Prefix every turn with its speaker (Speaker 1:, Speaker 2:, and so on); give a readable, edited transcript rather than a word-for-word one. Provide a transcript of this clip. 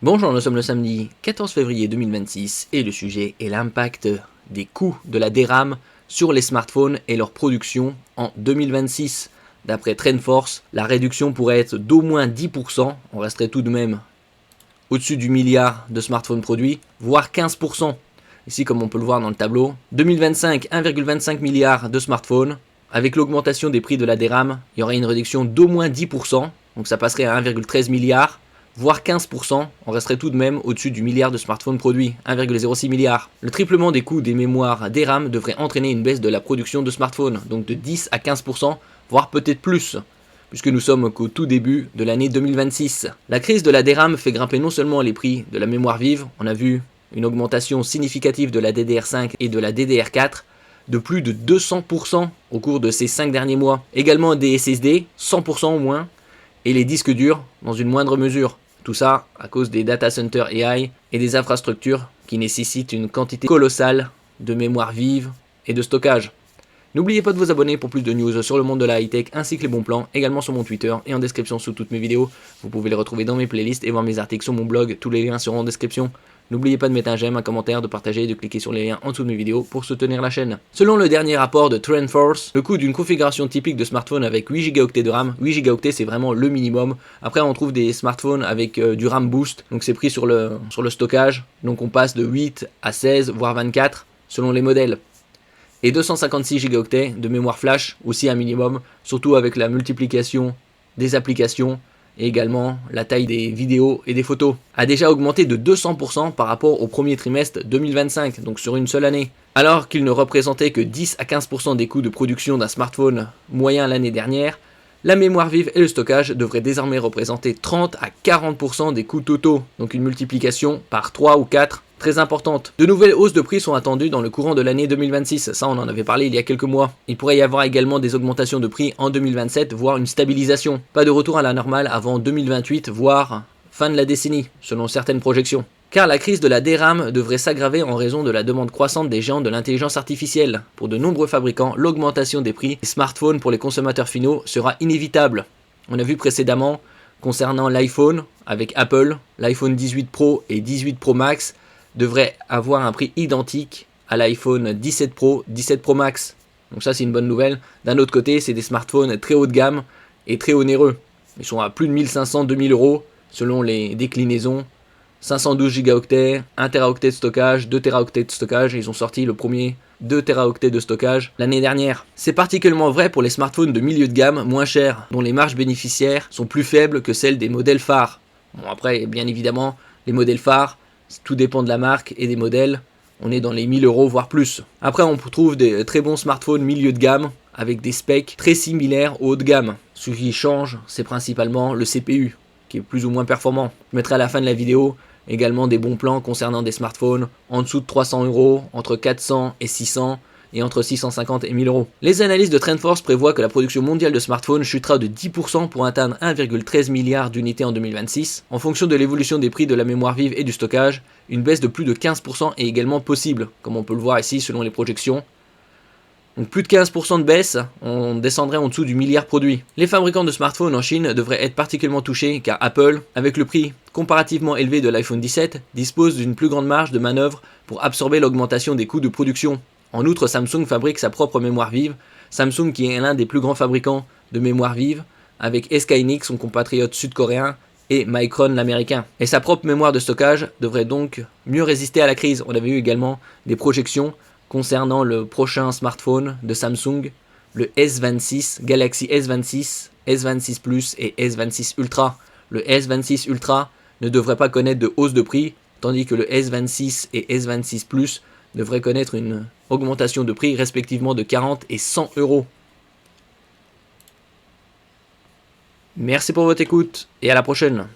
Speaker 1: Bonjour, nous sommes le samedi 14 février 2026 et le sujet est l'impact des coûts de la DRAM sur les smartphones et leur production en 2026. D'après TrendForce, la réduction pourrait être d'au moins 10%, on resterait tout de même au-dessus du milliard de smartphones produits, voire 15%. Ici, comme on peut le voir dans le tableau, 2025, 1,25 milliard de smartphones. Avec l'augmentation des prix de la DRAM, il y aurait une réduction d'au moins 10%, donc ça passerait à 1,13 milliard, voire 15%, on resterait tout de même au-dessus du milliard de smartphones produits, 1,06 milliard. Le triplement des coûts des mémoires DRAM devrait entraîner une baisse de la production de smartphones, donc de 10 à 15%, voire peut-être plus, puisque nous sommes qu'au tout début de l'année 2026. La crise de la DRAM fait grimper non seulement les prix de la mémoire vive, on a vu une augmentation significative de la DDR5 et de la DDR4, de plus de 200% au cours de ces 5 derniers mois. Également des SSD, 100% au moins, et les disques durs dans une moindre mesure. Tout ça à cause des data centers AI et des infrastructures qui nécessitent une quantité colossale de mémoire vive et de stockage. N'oubliez pas de vous abonner pour plus de news sur le monde de la high-tech ainsi que les bons plans, également sur mon Twitter et en description sous toutes mes vidéos. Vous pouvez les retrouver dans mes playlists et voir mes articles sur mon blog, tous les liens seront en description. N'oubliez pas de mettre un j'aime, un commentaire, de partager et de cliquer sur les liens en dessous de mes vidéos pour soutenir la chaîne. Selon le dernier rapport de TrendForce, le coût d'une configuration typique de smartphone avec 8 Go de RAM, 8 Go c'est vraiment le minimum. Après on trouve des smartphones avec du RAM boost, donc c'est pris sur le stockage, donc on passe de 8 à 16 voire 24 selon les modèles. Et 256 Go de mémoire flash, aussi un minimum, surtout avec la multiplication des applications et également la taille des vidéos et des photos, a déjà augmenté de 200% par rapport au premier trimestre 2025, donc sur une seule année. Alors qu'il ne représentait que 10 à 15% des coûts de production d'un smartphone moyen l'année dernière, la mémoire vive et le stockage devraient désormais représenter 30 à 40% des coûts totaux, donc une multiplication par 3 ou 4 très importante. De nouvelles hausses de prix sont attendues dans le courant de l'année 2026, ça on en avait parlé il y a quelques mois. Il pourrait y avoir également des augmentations de prix en 2027, voire une stabilisation. Pas de retour à la normale avant 2028, voire fin de la décennie, selon certaines projections. Car la crise de la DRAM devrait s'aggraver en raison de la demande croissante des géants de l'intelligence artificielle. Pour de nombreux fabricants, l'augmentation des prix des smartphones pour les consommateurs finaux sera inévitable. On a vu précédemment, concernant l'iPhone, avec Apple, l'iPhone 18 Pro et 18 Pro Max devrait avoir un prix identique à l'iPhone 17 Pro, 17 Pro Max. Donc ça c'est une bonne nouvelle. D'un autre côté, c'est des smartphones très haut de gamme et très onéreux. Ils sont à plus de 1500-2000 euros selon les déclinaisons. 512 Go, 1 Teraoctet de stockage, 2 Teraoctets de stockage. Ils ont sorti le premier 2 Teraoctets de stockage l'année dernière. C'est particulièrement vrai pour les smartphones de milieu de gamme moins chers, dont les marges bénéficiaires sont plus faibles que celles des modèles phares. Bon après, bien évidemment, les modèles phares, tout dépend de la marque et des modèles. On est dans les 1000 euros voire plus. Après on trouve des très bons smartphones milieu de gamme avec des specs très similaires au haut de gamme. Ce qui change, c'est principalement le CPU qui est plus ou moins performant. Je mettrai à la fin de la vidéo également des bons plans concernant des smartphones en dessous de 300 euros, entre 400 et 600 et entre 650 et 1000 euros. Les analystes de TrendForce prévoient que la production mondiale de smartphones chutera de 10% pour atteindre 1,13 milliard d'unités en 2026. En fonction de l'évolution des prix de la mémoire vive et du stockage, une baisse de plus de 15% est également possible, comme on peut le voir ici selon les projections. Donc plus de 15% de baisse, on descendrait en dessous du milliard produit. Les fabricants de smartphones en Chine devraient être particulièrement touchés car Apple, avec le prix comparativement élevé de l'iPhone 17, dispose d'une plus grande marge de manœuvre pour absorber l'augmentation des coûts de production. En outre, Samsung fabrique sa propre mémoire vive, Samsung qui est l'un des plus grands fabricants de mémoire vive, avec SK Hynix, son compatriote sud-coréen, et Micron l'américain. Et sa propre mémoire de stockage devrait donc mieux résister à la crise. On avait eu également des projections concernant le prochain smartphone de Samsung, le S26, Galaxy S26, S26 Plus et S26 Ultra. Le S26 Ultra ne devrait pas connaître de hausse de prix, tandis que le S26 et S26 Plus devraient connaître une augmentation de prix respectivement de 40 et 100 euros. Merci pour votre écoute et à la prochaine.